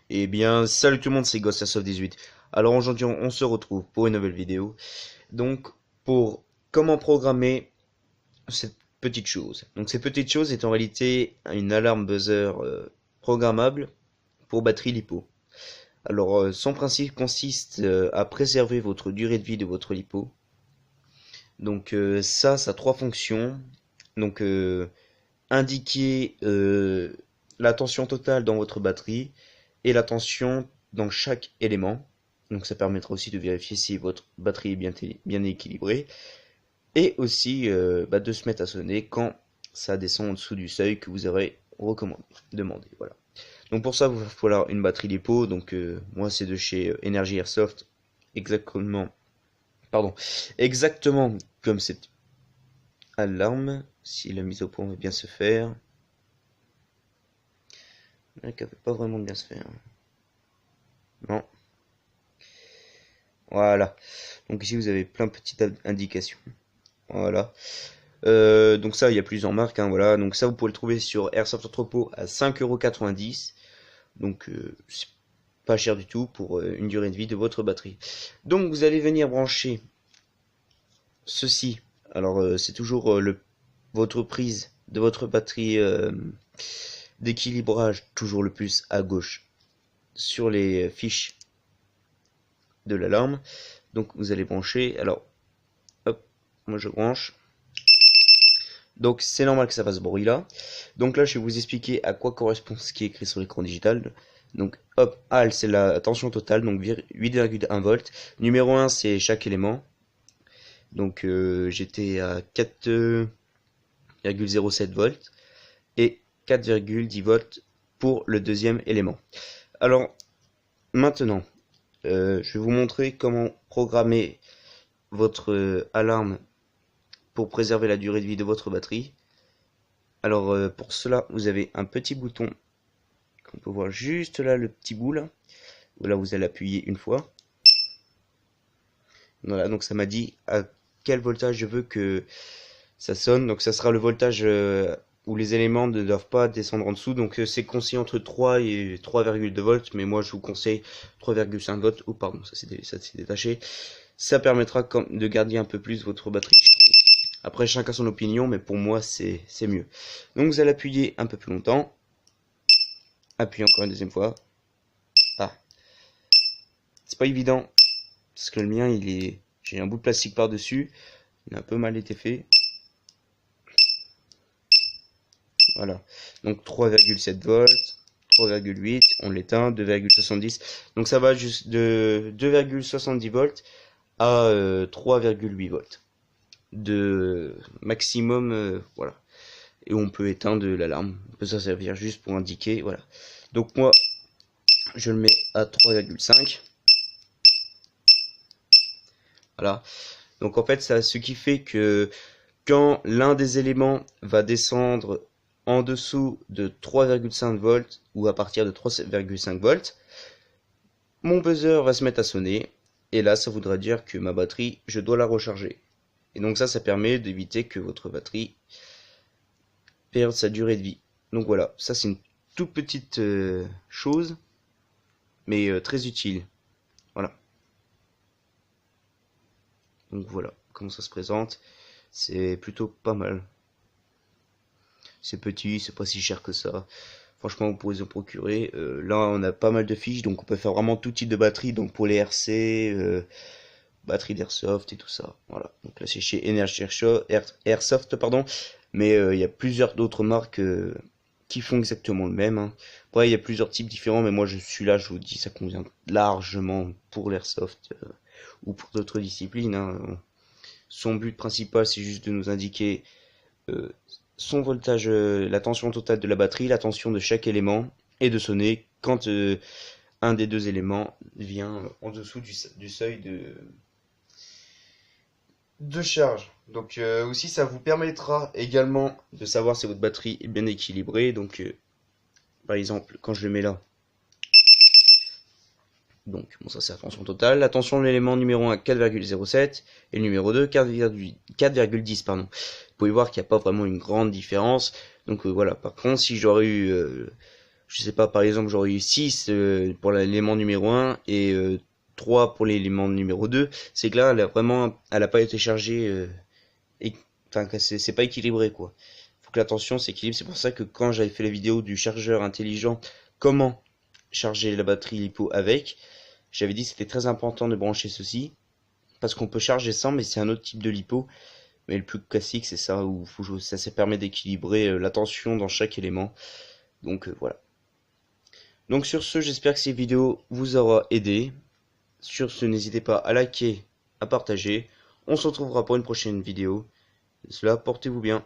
Eh bien, salut tout le monde, c'est GhostAirsoft18. Alors aujourd'hui, on se retrouve pour une nouvelle vidéo. Donc, pour comment programmer cette petite chose. Donc, cette petite chose est en réalité une alarme buzzer programmable pour batterie LiPo. Alors, son principe consiste à préserver votre durée de vie de votre LiPo. Donc, ça a trois fonctions. Donc, indiquer la tension totale dans votre batterie et la tension dans chaque élément. Donc ça permettra aussi de vérifier si votre batterie est bien équilibrée. Et aussi de se mettre à sonner quand ça descend en dessous du seuil que vous aurez demandé. Voilà. Donc pour ça, il va falloir une batterie LiPo. Donc moi c'est de chez Energy Airsoft. Exactement. Pardon. Exactement comme cette alarme. Si la mise au point va bien se faire. Elle ne peut pas vraiment bien se faire. Non. Voilà. Donc ici vous avez plein de petites indications. Voilà. Donc ça, il y a plusieurs marques, hein, voilà. Donc ça, vous pouvez le trouver sur Airsoft Entrepôt à 5,90 €. Donc c'est pas cher du tout pour une durée de vie de votre batterie. Donc vous allez venir brancher ceci. Alors c'est toujours votre prise de votre batterie d'équilibrage, toujours le plus à gauche sur les fiches de l'alarme. Donc vous allez brancher. Alors, hop, moi je branche. Donc c'est normal que ça fasse ce bruit là. Donc là je vais vous expliquer à quoi correspond ce qui est écrit sur l'écran digital. Donc hop, AL c'est la tension totale, donc 8,1 volts. Numéro 1 c'est chaque élément. Donc j'étais à 4,07 volts et 4,10 volts pour le deuxième élément. Alors maintenant, je vais vous montrer comment programmer votre alarme pour préserver la durée de vie de votre batterie. Alors pour cela, vous avez un petit bouton qu'on peut voir juste là, le petit bout là. Là, vous allez appuyer une fois. Voilà, donc ça m'a dit à quel voltage je veux que ça sonne. Donc ça sera le voltage où les éléments ne doivent pas descendre en dessous. Donc c'est conseillé entre 3 et 3,2 volts, mais moi je vous conseille 3,5 volts. Oh pardon, ça s'est détaché. Ça permettra de garder un peu plus votre batterie, je trouve. Après, chacun son opinion, mais pour moi, c'est mieux. Donc, vous allez appuyer un peu plus longtemps. Appuyez encore une deuxième fois. Ah. C'est pas évident. Parce que le mien, j'ai un bout de plastique par-dessus. Il a un peu mal été fait. Voilà. Donc, 3,7 volts. 3,8. On l'éteint. 2,70. Donc, ça va juste de 2,70 volts à 3,8 volts. De maximum, voilà. Et on peut éteindre l'alarme. On peut s'en servir juste pour indiquer, voilà. Donc moi, je le mets à 3,5. Voilà. Donc en fait, ça, ce qui fait que quand l'un des éléments va descendre en dessous de 3,5 volts ou à partir de 3,5 volts, mon buzzer va se mettre à sonner. Et là, ça voudra dire que ma batterie, je dois la recharger. Et donc ça permet d'éviter que votre batterie perde sa durée de vie. Donc voilà, ça c'est une toute petite chose, mais très utile. Voilà. Donc voilà comment ça se présente. C'est plutôt pas mal. C'est petit, c'est pas si cher que ça. Franchement, vous pouvez en procurer. Là, on a pas mal de fiches, donc on peut faire vraiment tout type de batterie. Donc pour les RC, batterie d'Airsoft et tout ça. Voilà. Donc là, c'est chez Energy Airsoft, pardon. Mais il y a plusieurs d'autres marques qui font exactement le même. Hein. Après, il y a plusieurs types différents, mais moi, je suis là, je vous dis, ça convient largement pour l'Airsoft ou pour d'autres disciplines. Hein. Son but principal, c'est juste de nous indiquer euh, son voltage, la tension totale de la batterie, la tension de chaque élément, et de sonner quand un des deux éléments vient en dessous du seuil de charge. Donc aussi ça vous permettra également de savoir si votre batterie est bien équilibrée. Donc par exemple quand je le mets là, donc bon ça c'est la tension totale, la tension de l'élément numéro 1 4,07 et le numéro 2 4,10 pardon. Vous pouvez voir qu'il n'y a pas vraiment une grande différence. Donc voilà, par contre si j'aurais eu je sais pas, par exemple, j'aurais eu 6 pour l'élément numéro 1 et 3 pour l'élément numéro 2, c'est que là, elle a pas été chargée, et, enfin, que c'est pas équilibré, quoi. Faut que la tension s'équilibre. C'est pour ça que quand j'avais fait la vidéo du chargeur intelligent, comment charger la batterie LiPo avec, j'avais dit que c'était très important de brancher ceci, parce qu'on peut charger sans, mais c'est un autre type de LiPo. Mais le plus classique, c'est ça, où ça permet d'équilibrer la tension dans chaque élément. Donc voilà. Donc sur ce, j'espère que cette vidéo vous aura aidé. Sur ce, n'hésitez pas à liker, à partager. On se retrouvera pour une prochaine vidéo. Cela, portez-vous bien.